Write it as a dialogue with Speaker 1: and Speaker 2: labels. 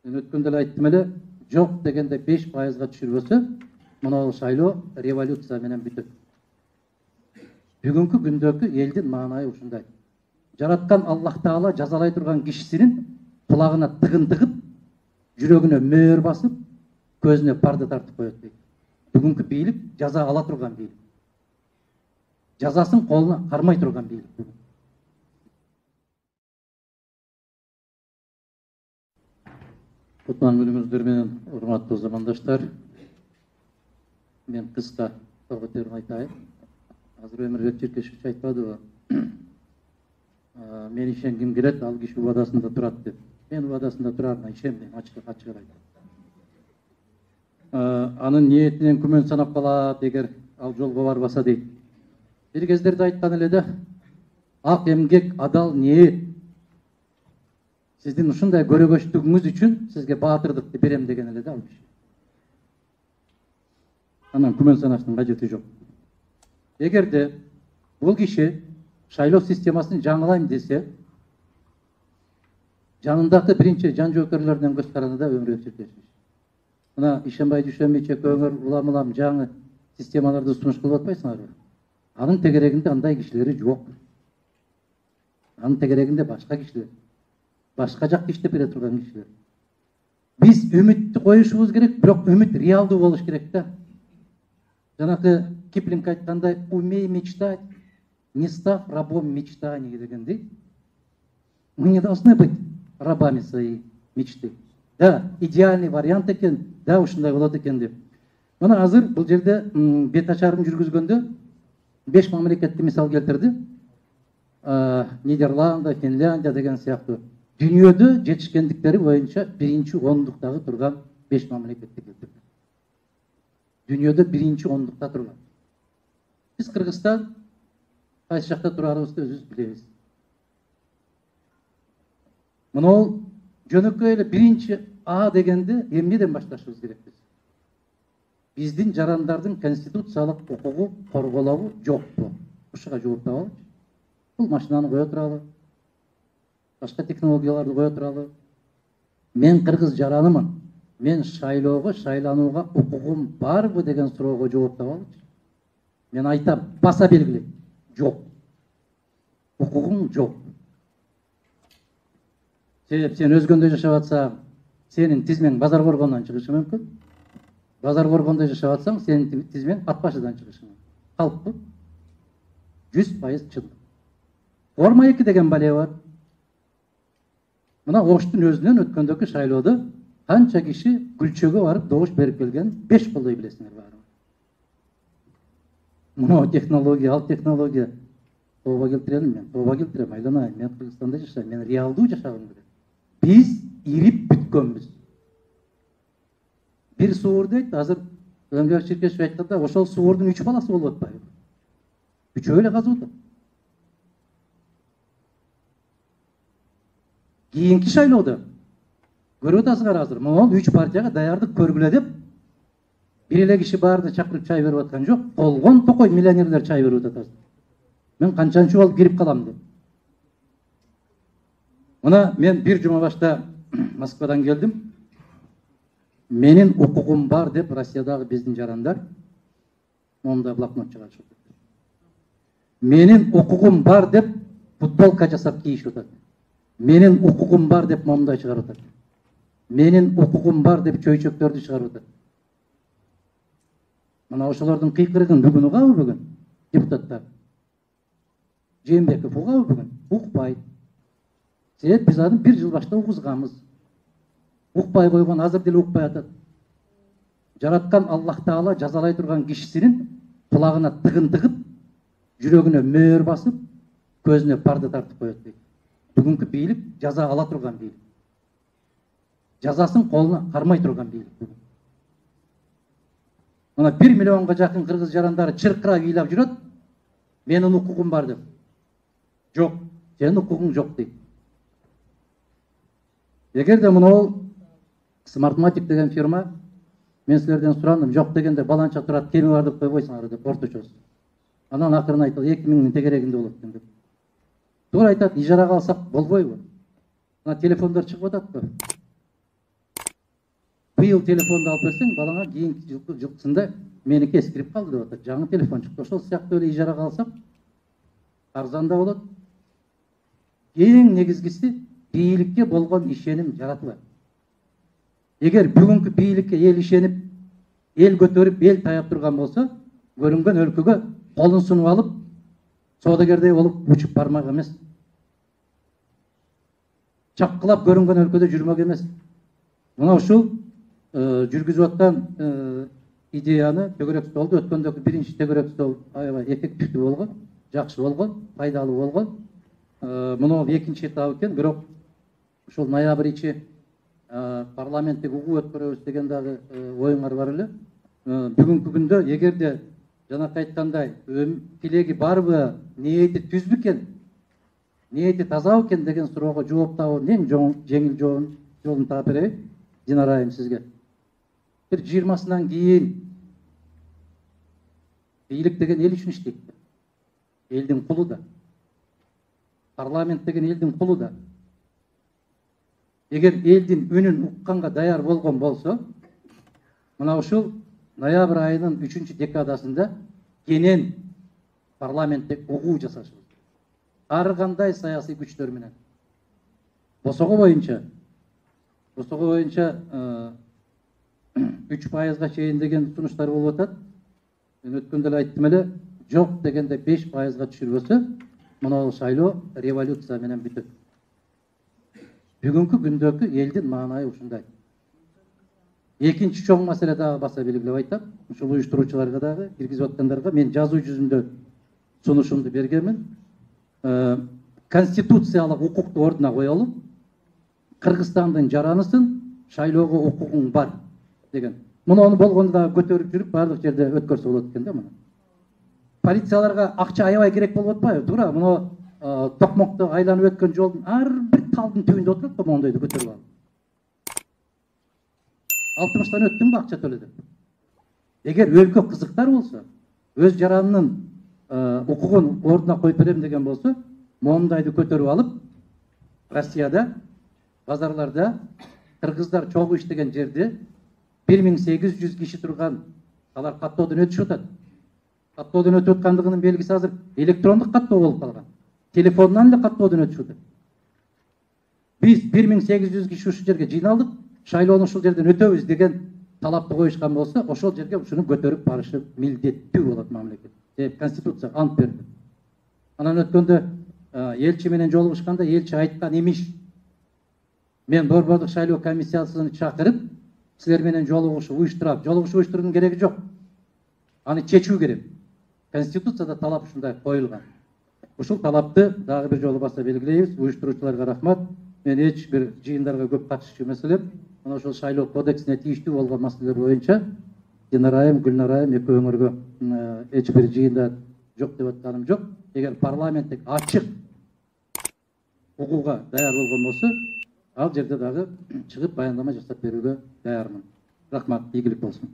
Speaker 1: Мен өткөндө эле айттым эле, жок дегенде 5%га түшүрбөсө, мына шайлоо революция менен бүтөт. Бүгүнкү күндөгү элдин маанайы ушундай. Жараткан Аллах Таала жазалай турган кишисинин кулагына тыгын тыгып, жүрөгүнө мөөр басып, көзүнө парда тартып коет дейт. Бүгүнкү бийлик жаза ала турган бийлик. Жазасын колуна кармай турган бийлик. Кутман күнүңүздөр менен урматтуу замандаштар. Мен кыска токтотерин айтайын. Азыр Өмүрбек Черкешевич айтпадыбы? Мен ишенгим келет, ал киши убадасында турат деп. Мен убадасында турарына ишенбейм, ачык айтам. Анын ниетинен күмөн санап калат, эгер ал жолго барбаса дейт. Бир кездерде айткан эле да, ак эмгек, адал ниет. Сиздин ушундай көрөгөчтүгүңүз үчүн сизге баатырдыкты берем деген эле да ал киши. Анан күмөн санаштын кажети жок. Эгерде бул киши шайлоо системасын жаңылайм десе, жанындагы биринчи жан жоокерлерден көз каранды Өмүрбек Черкешевич. Мына ишенбай түшөнбөй чекөңөр улам жаңы системаларды сунуш кылып атпайсыңарбы? Анын тегерегинде андай кишилери жок. Анын тегерегинде башка кишилер. Башка жакта иштеп бере турган кишилер. Биз үмүттү коюшубуз керек, бирок үмүт реалдуу болуш керек да. Жанакы Киплинг айткандай, умей мечтать, не став рабом мечтаний дегендей. Мы не должны быть рабами своей мечты. Да, идеальный вариант экен, да, ушундай болот экен деп. Мына азыр бул жерде бет ачарын жүргүзгөндө 5 мамлекетти мисал келтирди. Нидерландия, Финляндия деген сыяктуу. Дүйнөдө жетишкендиктери боюнча биринчи ондуктагы турган 5 мамлекетти келтирди. Дүйнөдө биринчи ондукта турган. Биз Кыргызстан кайсы жакта турарыбызды өзүбүз билебиз. Мына ол жөнөкөй эле биринчи А дегенде эмнеден башташыбыз керекпиз? Биздин жарандардын конституциялык укугу корголобу жокпу? Ушуга жооп табалы. Бул машинаны кое туралы, башка технологияларды кое туралы. Мен кыргыз жаранымын. Мен шайлоого, шайланууга укугум барбы деген суроого жооп табалычы. Мен айтам, баса белгилейт. Жок. Укугуң жок. Себеп сен өзгөндө жашап атсаң, сенин тизмең базар коргондон чыгышы мүмкүн. Базар коргондо жашап атсаң, сенин тизмең ат башыдан чыгышы мүмкүн. Калппы? 100% чындык. Форма 2 деген бале бар. Мына Оштун өзүнөн өткөндөгү шайлоодо канча киши Күлчөгө барып добуш берип келген 5 колдой билесиңер баары. Мына технология, ал технология. Тооба келтирем мен, тооба келтирем, айланайын. Мен Кыргызстанда жашайм, мен реалдуу жашагым керек. Биз ирип бүткөнбүз. Бир суур дейт, азыр Өмүрбек Черкешев айтканда, ошол суурдун 3 баласы болуп атпайбы? Үчөө эле казып атат. Кийинки шайлоодо көрүп атасыңар азыр, могул 3 партияга даярдык көргүлө деп бир эле киши баарды чакырып чай берип аткан жок. Колгон токой миллионерлер чай берип атат. Мен канчанчы болуп кирип калам деп. Мына мен бир жума башта Москвадан келдим. Менин укугум бар деп Россиядагы биздин жарандар монда блокнот чыгарышып атат. Менин укугум бар деп футболка жасап кийишип атат. Менин укугум бар деп момундай чыгарып атат. Менин укугум бар деп чөйчөктөрдү чыгарып атат. Мына ошолордун кыйкырыгын бүгүн угабы бүгүн депутаттар? Жээнбеков угабы бүгүн? Укпайт. Себеп биз аны 1 жыл башта угузганбыз. Укпай койгон, азыр деле укпай атат. Жараткан Аллах Таала жазалай турган кишисинин кулагына тыгын тыгып, жүрөгүнө мөөр басып, көзүнө парда тартып коет дейт. Бүгүнкү бийлик жаза ала турган бийлик. Жазасын колуна кармай турган бийлик. Мына 1 миллионго жакын кыргыз жарандары чыркырап ыйлап жүрөт. Менин укугум бар деп. Жок, сенин укугуң жок дейт. Эгерде мына Smartmatic деген фирма, мен силерден сурандым, жок дегенде баланча турат, кеми бар деп койбойсуңар деп орточосу. Анан акырын айтты, 2000-дин тегерегинде болот экен деп. Туура айтат, ижарага алсак болбойбу? Мына телефондор чыгып атат го. быйыл телефонду алып берсең, балаңа кийинки жылкысында меники эскирип калды деп атат. Жаңы телефон чыкты. Ошол сыяктуу эле ижарага алсак, арзан да болот. Эң негизгиси бийликке болгон ишеним жаратылат. Эгер бүгүнкү бийликке эл ишенип, эл көтөрүп, эл таяп турган болсо, көрүнгөн өлкөгө колун сунуп алып, соодагердей болуп учуп бармак эмес. Чапкылап көрүнгөн өлкөдө жүрмөк эмес. Мына ушул жүргүзүп аткан идеяны төгөрөк столду өткөндөгү биринчи төгөрөк стол аябай эффективдүү болгон, жакшы болгон, пайдалуу болгон. Муну экинчи этабы экен, бирок ушул ноябрь ичи парламенттик угуу өткөрөбүз деген дагы оюңар бар эле. Бүгүнкү күндө эгерде жанакы айткандай тилеги барбы, ниети түзбү экен, ниети тазабы экен деген суроого жооп табуунун эң жеңил жолун таап берейин. Динара айым сизге. Бир 20-сынан кийин бийлик деген эл үчүн иштейт. Элдин кулу да. Парламент деген элдин кулу да. Эгер элдин үнүн укканга даяр болгон болсо, мына ушул ноябрь айынын 3-декадасында кенен парламентте угуу жасашыбыз. Ар кандай саясий күчтөр менен. Босого боюнча 3%га чейин деген сунуштар болуп атат. Мен өткөндө эле айттым эле, жок дегенде 5%га түшүрбөсө, мына шайлоо революция менен бүтөт. Бүгүнкү күндөгү элдин маанайы ушундай. Экинчи чоң маселе дагы баса белгилеп айтам. Ушул уюштуруучуларга дагы, киргизип аткандарга мен жазуу жүзүндө сунушумду бергенмин. Конституциялык укукту ордуна коелу. Кыргызстандын жаранысын шайлоого укугуң бар деген. Муну болгондо дагы көтөрүп жүрүп бардык жерде өткөрсө болот экен да муну. Полицияларга акча аябай керек болуп атпайбы? Туура, муну токмокто айланып өткөн жолдун ар бир талдын түбүндө отурат да мондойду көтөрүп алып. 60-тан өттүңбү акча төлөдүп? Эгер өлкө кызыктар болсо, өз жаранынын укугун ордуна коюп берем деген болсо, мондайды көтөрүп алып, Россияда базарларда кыргыздар чогуу иштеген жерде 1800 киши турган, алар каттоодон өтүшүп атат. Каттоодон өтүп аткандыгынын белгиси азыр электрондук каттоо болуп калган. Телефондон эле каттоодон өтүшүп атат. Биз 1800 киши ушул жерге жыйналдык, шайлоону ушул жерден өтөбүз деген талапты коюшкан болсо, ошол жерге ушуну көтөрүп барышы милдеттүү болот мамлекет. Конституция ант берди. Анан өткөндө элчи менен жолугушканда элчи айткан имиш: мен борбордук шайлоо комиссиясын чакырып, силер менен жолугушуу уюштурам. Жолугушуу уюштуруунун кереги жок. Аны чечүү керек. Конституцияда талап ушундай коюлган. Ушул талапты дагы бир жолу баса белгилейбиз. Уюштуруучуларга рахмат. Мен эч бир жыйындарга көп катышчу эмес элем. Мына ошол шайлоо кодексине тийиштүү болгон маселелер боюнча Динара айым, Гүлнара айым экөөңөргө эч бир жыйында жок деп атканым жок. Эгер парламенттик ачык укууга даяр болгон болсо, ал жерде дагы чыгып баяндама жасап берүүгө даярмын. Рахмат, ийгилик болсун.